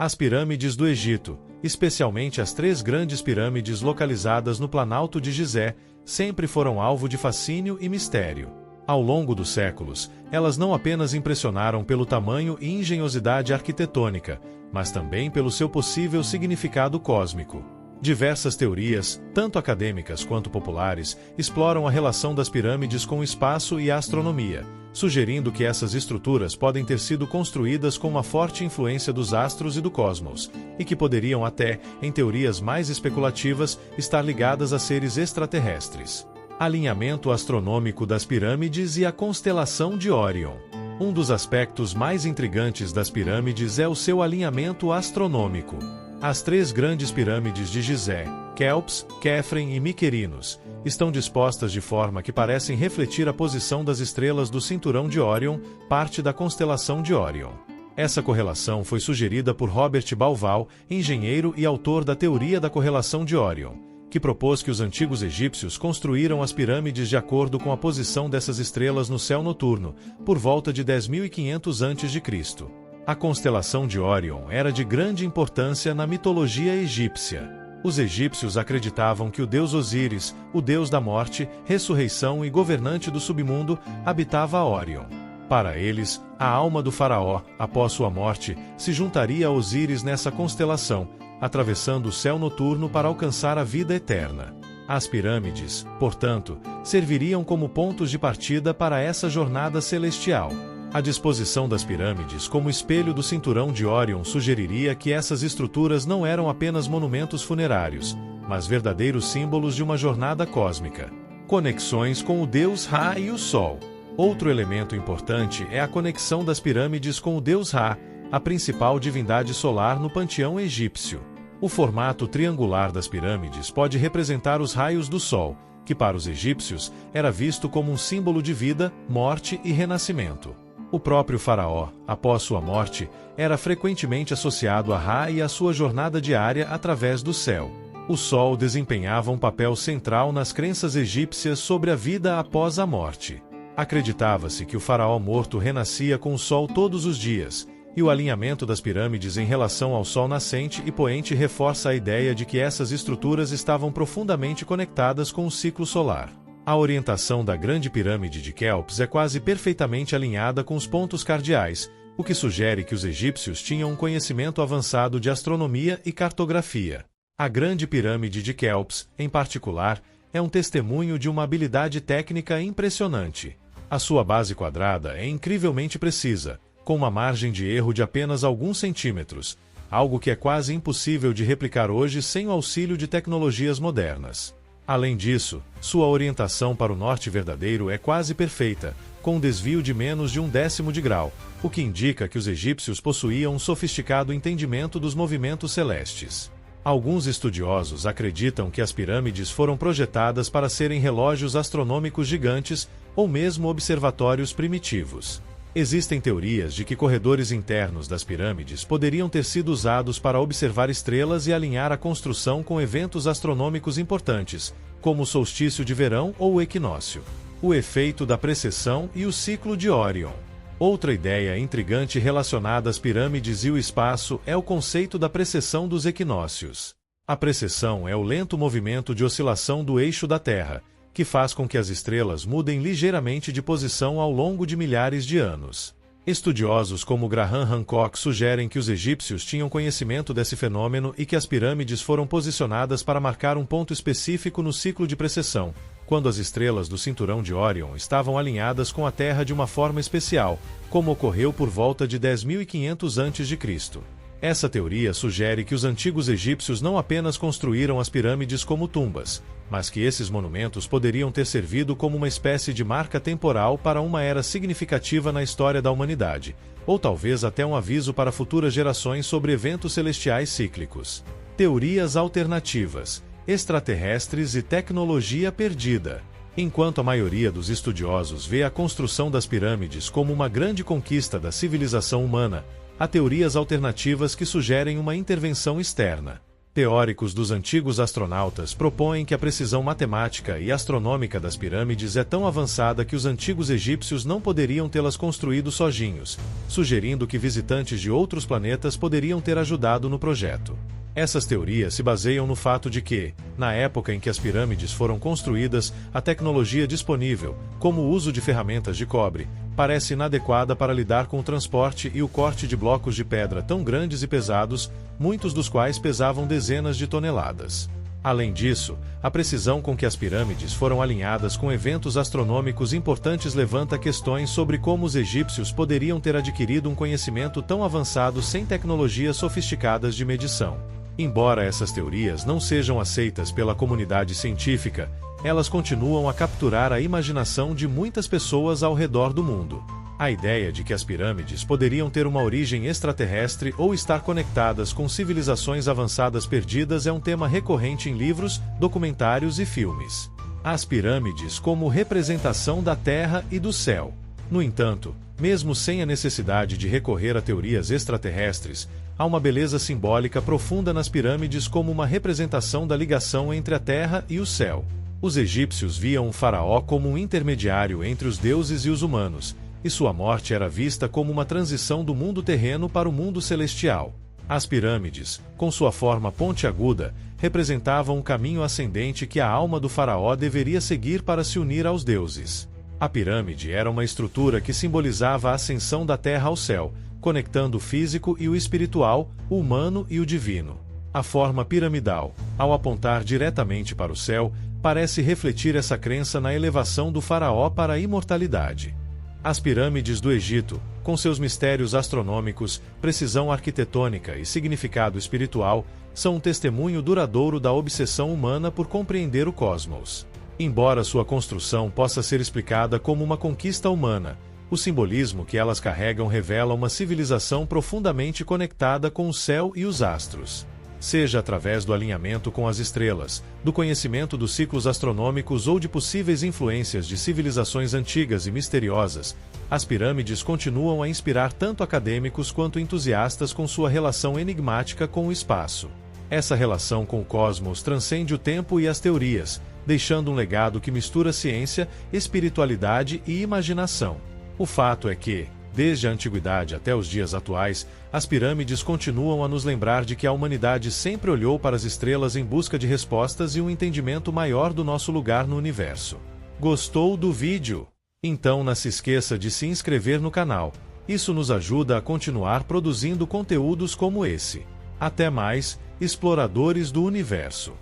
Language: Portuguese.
As pirâmides do Egito, especialmente as 3 grandes pirâmides localizadas no Planalto de Gizé, sempre foram alvo de fascínio e mistério. Ao longo dos séculos, elas não apenas impressionaram pelo tamanho e engenhosidade arquitetônica, mas também pelo seu possível significado cósmico. Diversas teorias, tanto acadêmicas quanto populares, exploram a relação das pirâmides com o espaço e a astronomia, sugerindo que essas estruturas podem ter sido construídas com uma forte influência dos astros e do cosmos, e que poderiam até, em teorias mais especulativas, estar ligadas a seres extraterrestres. Alinhamento astronômico das pirâmides e a constelação de Órion. Um dos aspectos mais intrigantes das pirâmides é o seu alinhamento astronômico. As 3 grandes pirâmides de Gizé, Quéops, Quéfren e Miquerinos, estão dispostas de forma que parecem refletir a posição das estrelas do cinturão de Órion, parte da constelação de Órion. Essa correlação foi sugerida por Robert Bauval, engenheiro e autor da teoria da correlação de Órion, que propôs que os antigos egípcios construíram as pirâmides de acordo com a posição dessas estrelas no céu noturno, por volta de 10.500 a.C. A constelação de Órion era de grande importância na mitologia egípcia. Os egípcios acreditavam que o deus Osíris, o deus da morte, ressurreição e governante do submundo, habitava Órion. Para eles, a alma do faraó, após sua morte, se juntaria a Osíris nessa constelação, atravessando o céu noturno para alcançar a vida eterna. As pirâmides, portanto, serviriam como pontos de partida para essa jornada celestial. A disposição das pirâmides como espelho do cinturão de Órion sugeriria que essas estruturas não eram apenas monumentos funerários, mas verdadeiros símbolos de uma jornada cósmica. Conexões com o deus Ra e o Sol. Outro elemento importante é a conexão das pirâmides com o deus Ra, a principal divindade solar no panteão egípcio. O formato triangular das pirâmides pode representar os raios do Sol, que para os egípcios era visto como um símbolo de vida, morte e renascimento. O próprio faraó, após sua morte, era frequentemente associado a Ra e à sua jornada diária através do céu. O Sol desempenhava um papel central nas crenças egípcias sobre a vida após a morte. Acreditava-se que o faraó morto renascia com o Sol todos os dias, e o alinhamento das pirâmides em relação ao Sol nascente e poente reforça a ideia de que essas estruturas estavam profundamente conectadas com o ciclo solar. A orientação da Grande Pirâmide de Quéops é quase perfeitamente alinhada com os pontos cardeais, o que sugere que os egípcios tinham um conhecimento avançado de astronomia e cartografia. A Grande Pirâmide de Quéops, em particular, é um testemunho de uma habilidade técnica impressionante. A sua base quadrada é incrivelmente precisa, com uma margem de erro de apenas alguns centímetros, algo que é quase impossível de replicar hoje sem o auxílio de tecnologias modernas. Além disso, sua orientação para o norte verdadeiro é quase perfeita, com um desvio de menos de 1/10 de grau, o que indica que os egípcios possuíam um sofisticado entendimento dos movimentos celestes. Alguns estudiosos acreditam que as pirâmides foram projetadas para serem relógios astronômicos gigantes ou mesmo observatórios primitivos. Existem teorias de que corredores internos das pirâmides poderiam ter sido usados para observar estrelas e alinhar a construção com eventos astronômicos importantes, como o solstício de verão ou o equinócio. O efeito da precessão e o ciclo de Órion. Outra ideia intrigante relacionada às pirâmides e o espaço é o conceito da precessão dos equinócios. A precessão é o lento movimento de oscilação do eixo da Terra, que faz com que as estrelas mudem ligeiramente de posição ao longo de milhares de anos. Estudiosos como Graham Hancock sugerem que os egípcios tinham conhecimento desse fenômeno e que as pirâmides foram posicionadas para marcar um ponto específico no ciclo de precessão, quando as estrelas do cinturão de Órion estavam alinhadas com a Terra de uma forma especial, como ocorreu por volta de 10.500 a.C. Essa teoria sugere que os antigos egípcios não apenas construíram as pirâmides como tumbas, mas que esses monumentos poderiam ter servido como uma espécie de marca temporal para uma era significativa na história da humanidade, ou talvez até um aviso para futuras gerações sobre eventos celestiais cíclicos. Teorias alternativas, extraterrestres e tecnologia perdida. Enquanto a maioria dos estudiosos vê a construção das pirâmides como uma grande conquista da civilização humana, há teorias alternativas que sugerem uma intervenção externa. Teóricos dos antigos astronautas propõem que a precisão matemática e astronômica das pirâmides é tão avançada que os antigos egípcios não poderiam tê-las construído sozinhos, sugerindo que visitantes de outros planetas poderiam ter ajudado no projeto. Essas teorias se baseiam no fato de que, na época em que as pirâmides foram construídas, a tecnologia disponível, como o uso de ferramentas de cobre, parece inadequada para lidar com o transporte e o corte de blocos de pedra tão grandes e pesados, muitos dos quais pesavam dezenas de toneladas. Além disso, a precisão com que as pirâmides foram alinhadas com eventos astronômicos importantes levanta questões sobre como os egípcios poderiam ter adquirido um conhecimento tão avançado sem tecnologias sofisticadas de medição. Embora essas teorias não sejam aceitas pela comunidade científica, elas continuam a capturar a imaginação de muitas pessoas ao redor do mundo. A ideia de que as pirâmides poderiam ter uma origem extraterrestre ou estar conectadas com civilizações avançadas perdidas é um tema recorrente em livros, documentários e filmes. As pirâmides como representação da Terra e do céu. No entanto, mesmo sem a necessidade de recorrer a teorias extraterrestres, há uma beleza simbólica profunda nas pirâmides como uma representação da ligação entre a Terra e o céu. Os egípcios viam um faraó como um intermediário entre os deuses e os humanos, e sua morte era vista como uma transição do mundo terreno para o mundo celestial. As pirâmides, com sua forma pontiaguda, representavam um caminho ascendente que a alma do faraó deveria seguir para se unir aos deuses. A pirâmide era uma estrutura que simbolizava a ascensão da terra ao céu, conectando o físico e o espiritual, o humano e o divino. A forma piramidal, ao apontar diretamente para o céu, parece refletir essa crença na elevação do faraó para a imortalidade. As pirâmides do Egito, com seus mistérios astronômicos, precisão arquitetônica e significado espiritual, são um testemunho duradouro da obsessão humana por compreender o cosmos. Embora sua construção possa ser explicada como uma conquista humana, o simbolismo que elas carregam revela uma civilização profundamente conectada com o céu e os astros. Seja através do alinhamento com as estrelas, do conhecimento dos ciclos astronômicos ou de possíveis influências de civilizações antigas e misteriosas, as pirâmides continuam a inspirar tanto acadêmicos quanto entusiastas com sua relação enigmática com o espaço. Essa relação com o cosmos transcende o tempo e as teorias, deixando um legado que mistura ciência, espiritualidade e imaginação. O fato é que, desde a antiguidade até os dias atuais, as pirâmides continuam a nos lembrar de que a humanidade sempre olhou para as estrelas em busca de respostas e um entendimento maior do nosso lugar no universo. Gostou do vídeo? Então não se esqueça de se inscrever no canal. Isso nos ajuda a continuar produzindo conteúdos como esse. Até mais, exploradores do universo!